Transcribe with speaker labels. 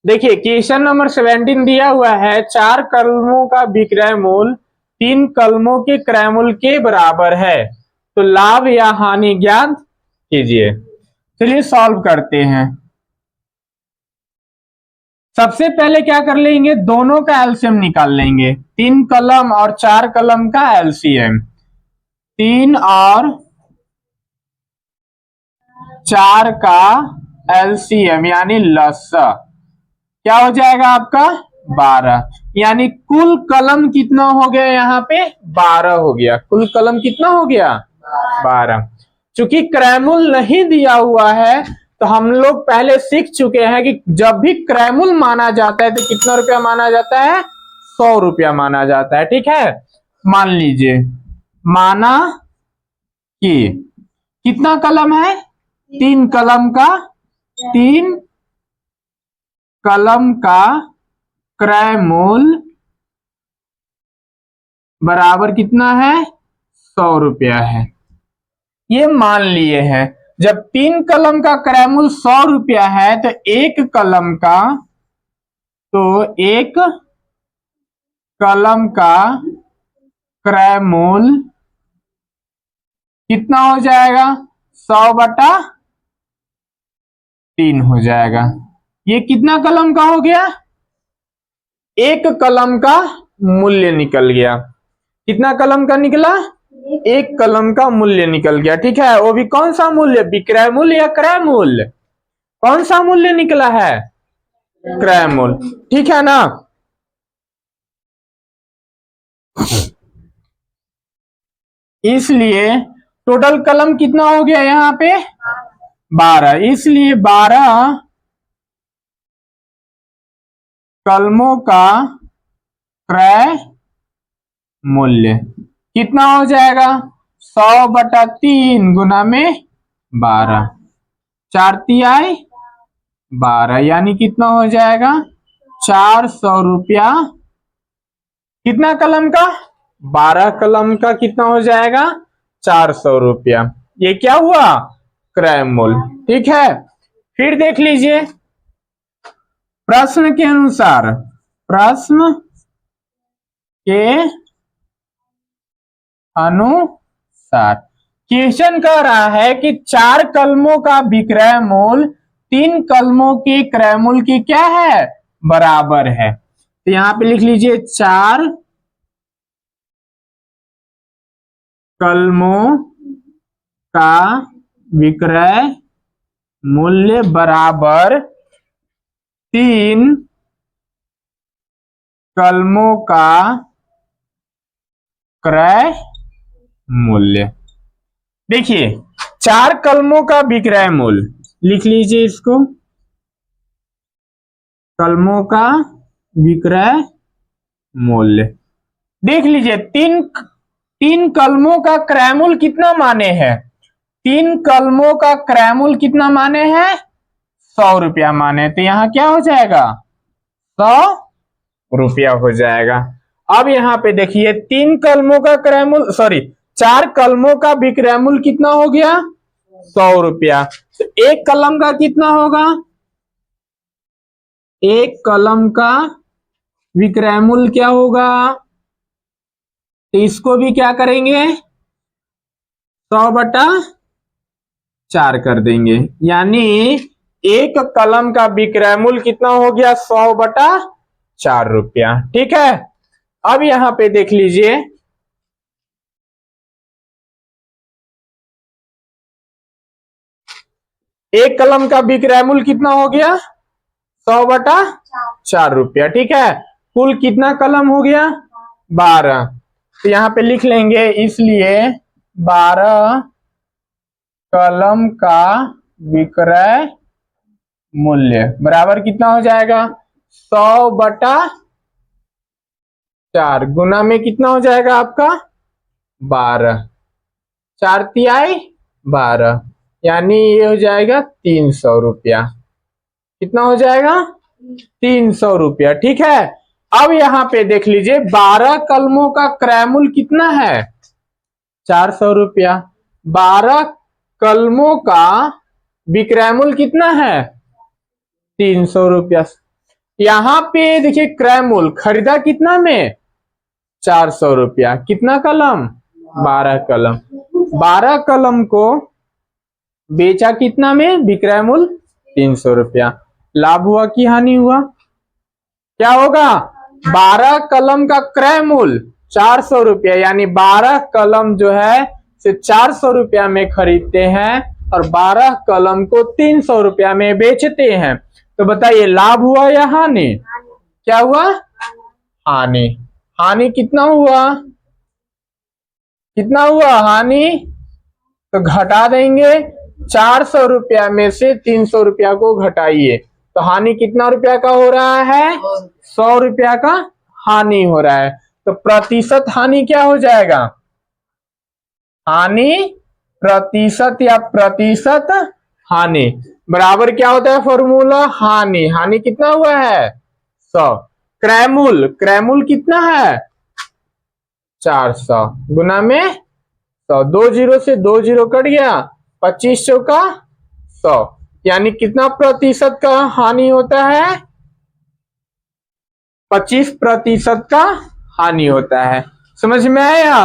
Speaker 1: देखिए question number 17 दिया हुआ है, 4 कलमों का विक्रय मूल्य 3 कलमों के क्रय मूल्य के बराबर है, तो लाभ या हानि ज्ञात कीजिए। चलिए सॉल्व करते हैं। सबसे पहले क्या कर लेंगे, दोनों का एलसीएम निकाल लेंगे। 3 कलम और 4 कलम का एलसीएम, 3 और 4 का एलसीएम यानी लसा क्या हो जाएगा आपका 12, यानी कुल कलम कितना हो गया यहाँ पे 12 हो गया। कुल कलम कितना हो गया 12। चूंकि क्रयमूल नहीं दिया हुआ है तो हम लोग पहले सीख चुके हैं कि जब भी क्रयमूल माना जाता है तो कितना रुपया माना जाता है 100 रुपया माना जाता है। ठीक है, मान लीजिए माना कि कितना कलम है 3 कलम का, 3 कलम का क्रय मूल्य बराबर कितना है 100 रुपया है, ये मान लिए हैं। जब 3 कलम का क्रय मूल्य 100 रुपया है तो एक कलम का क्रय मूल्य कितना हो जाएगा 100/3 हो जाएगा। ये कितना कलम का हो गया, एक कलम का मूल्य निकल गया। कितना कलम का निकला, एक कलम का मूल्य निकल गया। ठीक है, वो भी कौन सा मूल्य, विक्रय मूल्य या क्रय मूल्य, कौन सा मूल्य निकला है क्रय मूल्य। ठीक है ना, इसलिए टोटल कलम कितना हो गया यहाँ पे 12, इसलिए 12 कलमों का क्रय मूल्य कितना हो जाएगा 100/3 गुना में 12, 4 तिहाई 12, यानी कितना हो जाएगा 400 रुपया। कितना कलम का 12 कलम का कितना हो जाएगा 400 रुपया। ये क्या हुआ क्रय मूल्य। ठीक है, फिर देख लीजिए प्रश्न के अनुसार, प्रश्न के अनुसार क्वेश्चन कह रहा है कि 4 कलमों का विक्रय मूल्य 3 कलमों के क्रय मूल्य की क्या है बराबर है। तो यहां पे लिख लीजिए 4 कलमों का विक्रय मूल्य बराबर 3 कलमों का क्रय मूल्य। देखिए 4 कलमों का विक्रय मूल्य लिख लीजिए, इसको कलमों का विक्रय मूल्य देख लीजिए। 3 कलमों का क्रय मूल्य कितना माने हैं, 3 कलमों का क्रय मूल्य कितना माने हैं 100 रुपया माने, तो यहां क्या हो जाएगा 100 रुपया हो जाएगा। अब यहाँ पे देखिए 3 कलमों का क्रय मूल्य 4 कलमों का विक्रय मूल्य कितना हो गया 100 रुपया, तो एक कलम का कितना होगा, एक कलम का विक्रय मूल्य क्या होगा, तो इसको भी क्या करेंगे 100/4 कर देंगे, यानी एक कलम का विक्रय मूल्य कितना हो गया 100/4 रुपया। ठीक है, अब यहां पे देख लीजिए एक कलम का विक्रय मूल्य कितना हो गया 100/4 रुपया। ठीक है, कुल कितना कलम हो गया 12, तो यहां पे लिख लेंगे, इसलिए 12 कलम का विक्रय मूल्य बराबर कितना हो जाएगा 100/4 गुना में कितना हो जाएगा आपका 12, 4 तिहाई 12, यानी ये हो जाएगा 300 रुपया। कितना हो जाएगा 300 रुपया। ठीक है, अब यहां पे देख लीजिए 12 कलमों का क्रय मूल्य कितना है 400 रुपया, 12 कलमों का विक्रय मूल्य कितना है 300 रुपया। यहाँ पे देखिए क्रय मूल्य खरीदा कितना में 400 रुपया, कितना कलम 12 कलम, 12 कलम को बेचा कितना में, विक्रय मूल्य 300 रुपया। लाभ हुआ कि हानि हुआ? क्या होगा, 12 कलम का क्रय मूल्य 400 रुपया, यानी 12 कलम जो है से 400 रुपया में खरीदते हैं और 12 कलम को 300 रुपया में बेचते हैं। तो बताइए लाभ हुआ या हानि? क्या हुआ, हानि। हानि कितना हुआ, कितना हुआ हानि? तो घटा देंगे, 400 रुपया में से 300 रुपया को घटाइए, तो हानि कितना रुपया का हो रहा है, 100 रुपया का हानि हो रहा है। तो प्रतिशत हानि क्या हो जाएगा, हानि प्रतिशत या प्रतिशत हानि बराबर क्या होता है फॉर्मूला, हानि। हानि कितना हुआ है 100, क्रय मूल्य, क्रय मूल्य कितना है 400 गुना में 100, 2 जीरो से 2 जीरो कट गया, 25 चौका 100, यानी कितना प्रतिशत का हानि होता है, 25% का हानि होता है। समझ में आया?